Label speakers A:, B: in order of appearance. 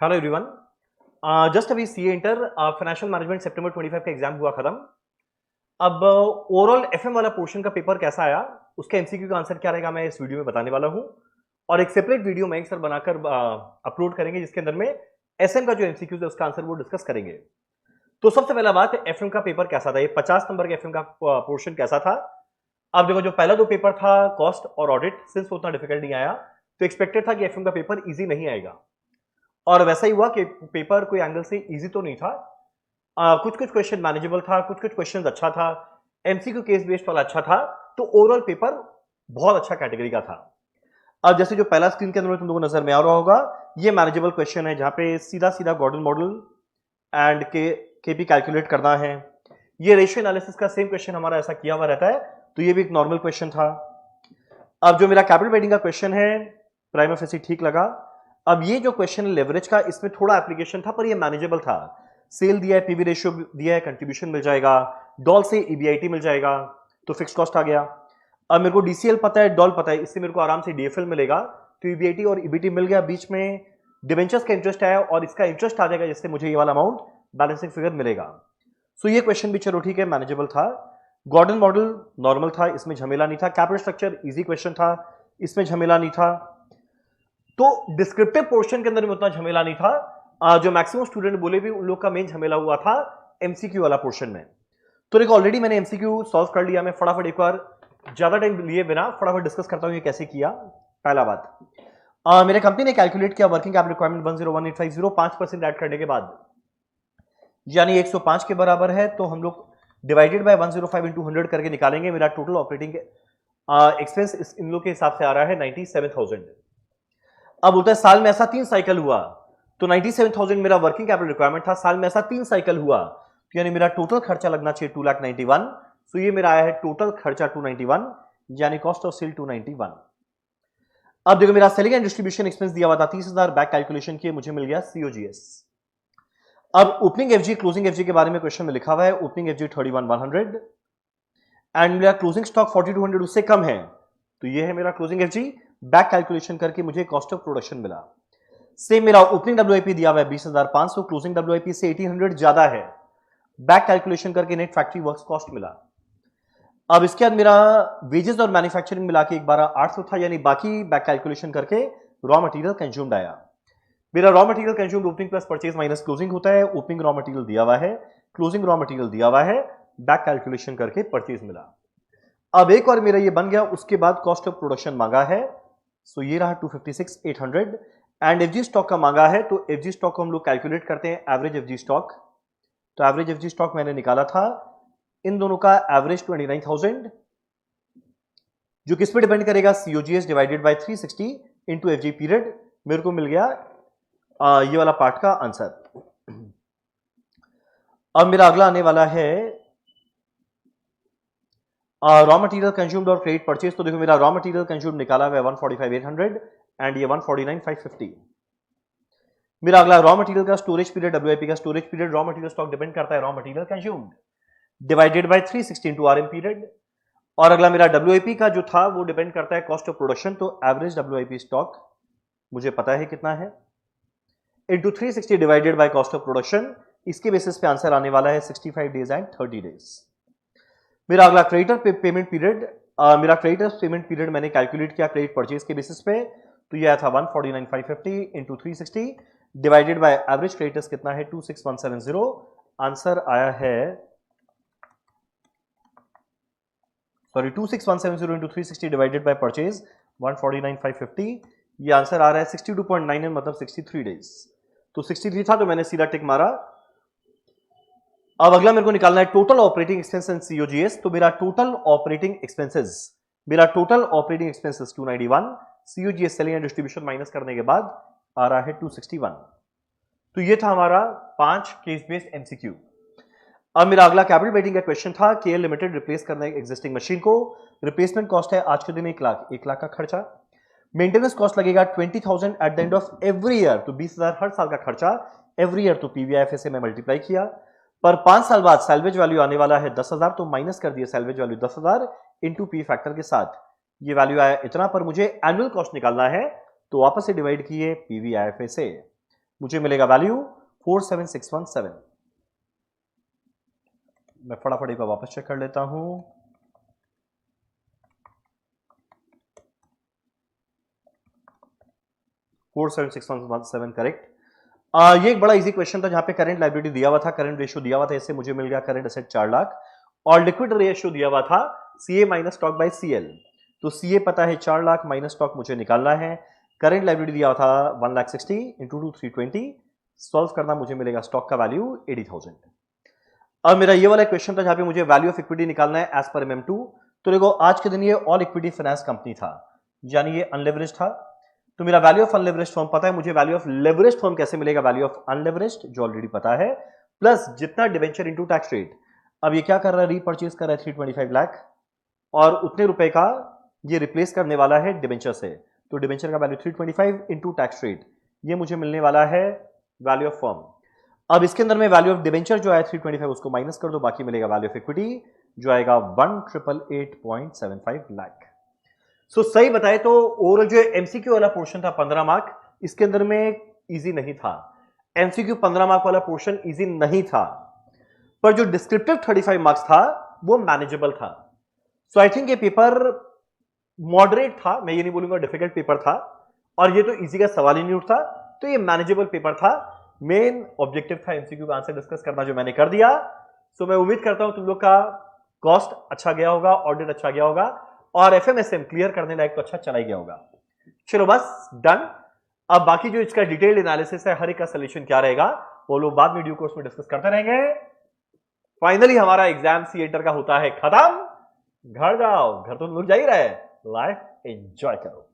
A: Hello everyone. Just अभी CA inter financial management सितंबर 25 का exam हुआ खत्म। अब ओवरऑल एफएम वाला पोर्शन का पेपर कैसा आया, उसका एमसीक्यू का आंसर क्या रहेगा, मैं इस वीडियो में बताने वाला हूं। और एक सेपरेट वीडियो मैं सर बनाकर अपलोड करेंगे, जिसके अंदर में एसएम का जो एमसीक्यू है उसका आंसर वो डिस्कस करेंगे। तो सबसे पहला बात, एफएम का पेपर कैसा था, ये 50 नंबर का एफएम का पोर्शन कैसा था। अब देखो, जो पहला दो पेपर था कॉस्ट और ऑडिट, सिंस उतना डिफिकल्ट नहीं आया तो एक्सपेक्टेड था कि एफएम का पेपर इजी नहीं आएगा, और वैसा ही हुआ कि पेपर कोई एंगल से इजी तो नहीं था। कुछ कुछ क्वेश्चन मैनेजेबल था, कुछ कुछ क्वेश्चन अच्छा था, एमसीक्यू केस बेस्ड वाला अच्छा था। तो ओवरऑल पेपर बहुत अच्छा कैटेगरी का था। अब जैसे जो पहला स्क्रीन के अंदर तुम लोगों को नजर में आ रहा होगा, ये मैनेजेबल क्वेश्चन है, जहां पे सीधा सीधा Gordon model and KP calculate करना है। ये रेशियो एनालिसिस का सेम क्वेश्चन हमारा ऐसा किया हुआ रहता है, तो ये भी एक नॉर्मल क्वेश्चन था। अब जो मेरा कैपिटल वेटिंग का क्वेश्चन है, प्राइमा फेसी ठीक लगा। अब ये जो क्वेश्चन है लेवरेज का, इसमें थोड़ा एप्लीकेशन था पर ये मैनेजेबल था। सेल दिया है, पीवी रेशियो दिया है, कंट्रीब्यूशन मिल जाएगा, डॉल से ईबीआईटी मिल जाएगा, तो फिक्स कॉस्ट आ गया। अब मेरे को डीसीएल पता है, डॉल पता है, इससे मेरे को आराम से डीएफएल मिलेगा, तो ईबीआईटी और ईबीटी मिल गया। बीच में डिबेंचर्स का इंटरेस्ट आया और इसका इंटरेस्ट आ जाएगा, जिससे मुझे ये वाला अमाउंट बैलेंसिंग फिगर मिलेगा। सो ये क्वेश्चन भी चलो ठीक है, मैनेजेबल था। गॉर्डन मॉडल नॉर्मल था, इसमें झमेला नहीं था। कैपिटल स्ट्रक्चर इजी क्वेश्चन था, इसमें झमेला नहीं था। तो डिस्क्रिप्टिव पोर्शन के अंदर में उतना झमेला नहीं था। जो मैक्सिमम स्टूडेंट बोले भी, उन लोग का मेन झमेला हुआ था एमसीक्यू वाला पोर्शन में। तो देखो, ऑलरेडी मैंने एमसीक्यू सॉल्व कर लिया। मैं फटाफट एक बार ज्यादा टाइम लिए बिना फटाफट डिस्कस करता हूं ये कैसे किया। पहला बात, मेरे कंपनी ने कैलकुलेट किया वर्किंग कैपिटल रिक्वायरमेंट 101850 5% ऐड करने के बाद, यानी 105 के बराबर है। तो हम लोग डिवाइडेड बाय 105 इंटू 100 करके निकालेंगे। मेरा टोटल ऑपरेटिंग एक्सपेंस इन लोग के हिसाब से आ रहा है 97,000। अब बोलता है साल में ऐसा 3 साइकिल हुआ, तो 97,000 मेरा वर्किंग कैपिटल रिक्वायरमेंट था। साल में ऐसा 3 साइकिल हुआ, तो यानी मेरा टोटल खर्चा लगना चाहिए 2,91,000। सो ये मेरा आया है टोटल खर्चा 291, यानी कॉस्ट ऑफ सेल 291। अब देखो, मेरा सेलिंग एंड डिस्ट्रीब्यूशन एक्सपेंस दिया हुआ था 30,000, बैक कैलकुलेशन किए मुझे मिल गया सीओजीएस। अब ओपनिंग एफजी क्लोजिंग एफजी के बारे में क्वेश्चन में लिखा हुआ है, ओपनिंग एफजी 31,100 एंड मेरा क्लोजिंग स्टॉक 4200 उससे कम है, तो ये है मेरा क्लोजिंग एफजी। बैक कैलकुलेशन करके मुझे कॉस्ट ऑफ प्रोडक्शन मिला। सेम मेरा ओपनिंग डब्ल्यूआईपी दिया हुआ है 20,500, क्लोजिंग डब्ल्यूआईपी से 1800 ज्यादा है। बैक कैलकुलेशन करके नेट फैक्ट्री वर्क्स कॉस्ट मिला। अब इसके बाद मेरा वेजेस और मैन्युफैक्चरिंग मिला के 12,800 था, यानी बाकी बैक कैलकुलेशन करके रॉ मटेरियल कंज्यूम्ड आया। मेरा raw material consumed opening plus purchase minus closing होता है। ओपनिंग रॉ मटेरियल दिया हुआ है, क्लोजिंग रॉ मटेरियल दिया हुआ है, बैक कैलकुलेशन करके परचेज मिला। अब एक और मेरा ये बन गया, उसके बाद कॉस्ट ऑफ प्रोडक्शन मांगा है, सो ये रहा 256,800 एंड एफजी स्टॉक का मांगा है। तो एफजी स्टॉक को हम लोग कैलकुलेट करते हैं, एवरेज एफजी स्टॉक। तो एवरेज एफजी स्टॉक मैंने निकाला था, इन दोनों का एवरेज 29,000, जो किस पे डिपेंड करेगा, COGS divided by 360 into FG period. मेरे को मिल गया ये वाला पार्ट का आंसर। अब मेरा अगला आने वाला है रॉ मटेरियल कंज्यूम्ड और क्रेडिट परचेज। तो देखो, मेरा रॉ मटेरियल कंज्यूम्ड निकाला हुआ है 145,800 एंड ये 149,550। मेरा अगला रॉ मटेरियल का स्टोरेज पीरियड, डब्ल्यूआईपी का storage period. Raw material stock depend करता है raw material consumed divided by 360 into RM period. और अगला मेरा डब्ल्यूआईपी का जो था वो डिपेंड करता है कॉस्ट ऑफ प्रोडक्शन। तो एवरेज डब्ल्यूआईपी स्टॉक मुझे पता है कितना है, into 360 divided by cost of production. इसके बेसिस पे आंसर आने वाला है 65 डेज एंड 30 डेज। मेरा अगला क्रेडिटर पेमेंट पीरियड, मेरा क्रेडिटर पेमेंट पीरियड मैंने कैलकुलेट किया क्रेडिट परचेज के बेसिस पे, तो ये आया था 149,550 into 360 divided by average creditors कितना है 26,170। आंसर आया है, sorry 26,170 into 360 divided by purchase 149,550। ये आंसर आ रहा है 62.9, मतलब 63 डेज। तो 63 था तो मैंने सीधा टिक मारा। अब अगला मेरे को निकालना है total operating expense and COGS. तो मेरा total operating expenses 291, COGS selling and distribution minus करने के बाद आ रहा है 261। तो ये था हमारा 5 केस बेस्ड एमसीक्यू। अब मेरा अगला कैपिटल वेटिंग का क्वेश्चन था, केएल लिमिटेड रिप्लेस करना है एग्जिस्टिंग मशीन को। रिप्लेसमेंट कॉस्ट है आज के दिन 1 लाख का खर्चा। मेंटेनेंस कॉस्ट लगेगा 20,000 at the end of every year, तो 20,000 हर साल का खर्चा एवरी ईयर। तो पीवीआईएफए से मैं मल्टीप्लाई किया, पर 5 साल बाद सैल्वेज वैल्यू आने वाला है 10,000, तो माइनस कर दिया salvage value 10,000 into P factor के साथ। ये वैल्यू आया इतना, पर मुझे एनुअल कॉस्ट निकालना है, तो वापस से डिवाइड किए पीवीआईएफए से। मुझे मिलेगा वैल्यू 47617। मैं फटाफट एक बार वापस चेक कर लेता हूं। 47617 करेक्ट। ये एक बड़ा इजी क्वेश्चन था जहां पे करंट लायबिलिटी दिया हुआ था, करंट रेशियो दिया हुआ था, इससे मुझे मिल गया करंट एसेट 4 लाख और लिक्विड रेशियो दिया हुआ था CA minus stock by CL. तो सीए पता है 4 लाख माइनस स्टॉक मुझे निकालना है। करंट लायबिलिटी दिया हुआ था 1,60,000 इंटू 320, सॉल्व करना मुझे मिलेगा स्टॉक का वैल्यू 80,000। अब मेरा ये वाला क्वेश्चन था जहां पे मुझे वैल्यू ऑफ इक्विटी निकालना है एज पर MM2। तो देखो आज के दिन ये ऑल इक्विटी फाइनेंस कंपनी था, यानी ये अनलेवरेज था। तो मेरा वैल्यू ऑफ अनलेवरेज फर्म पता है, मुझे वैल्यू ऑफ लेवरेज फर्म कैसे मिलेगा, वैल्यू ऑफ अनलेवरेज जो ऑलरेडी पता है, प्लस जितना डिवेंचर इनटू टैक्स रेट। अब ये क्या कर रहा है, रीपर्चेज कर रहा है 325 लाख और उतने रुपए का ये रिप्लेस करने वाला है डिवेंचर से। तो डिवेंचर का वैल्यू 325 इंटू टैक्स रेट, ये मुझे मिलने वाला है वैल्यू ऑफ फर्म। अब इसके अंदर में वैल्यू ऑफ डिवेंचर जो है 325 उसको माइनस कर दो, बाकी मिलेगा वैल्यू ऑफ इक्विटी जो आएगा 1,888.75 लाख। सो सही बताए तो ओवरऑल जो एमसीक्यू वाला पोर्शन था 15 मार्क, इसके अंदर में इजी नहीं था। एमसीक्यू 15 मार्क वाला पोर्शन इजी नहीं था, पर जो डिस्क्रिप्टिव 35 मार्क्स था वो मैनेजेबल था। सो आई थिंक ये पेपर मॉडरेट था, मैं ये नहीं बोलूंगा डिफिकल्ट पेपर था, और ये तो इजी का सवाल ही नहीं उठता, तो ये मैनेजेबल पेपर था। मेन ऑब्जेक्टिव था एमसीक्यू का आंसर डिस्कस करना, जो मैंने कर दिया। सो मैं उम्मीद करता हूं तुम लोग का कॉस्ट अच्छा गया होगा, ऑडिट अच्छा गया होगा, और एफएमएसएम क्लियर करने लायक तो अच्छा चला ही गया होगा। चलो बस डन। अब बाकी जो इसका डिटेल्ड एनालिसिस है, हर एक का सोल्यूशन क्या रहेगा, वो लोग बाद में वीडियो कोर्स में डिस्कस करते रहेंगे। फाइनली हमारा एग्जाम सी इंटर का होता है खत्म। घर जाओ, घर तो लोग जा ही रहे, लाइफ एंजॉय करो।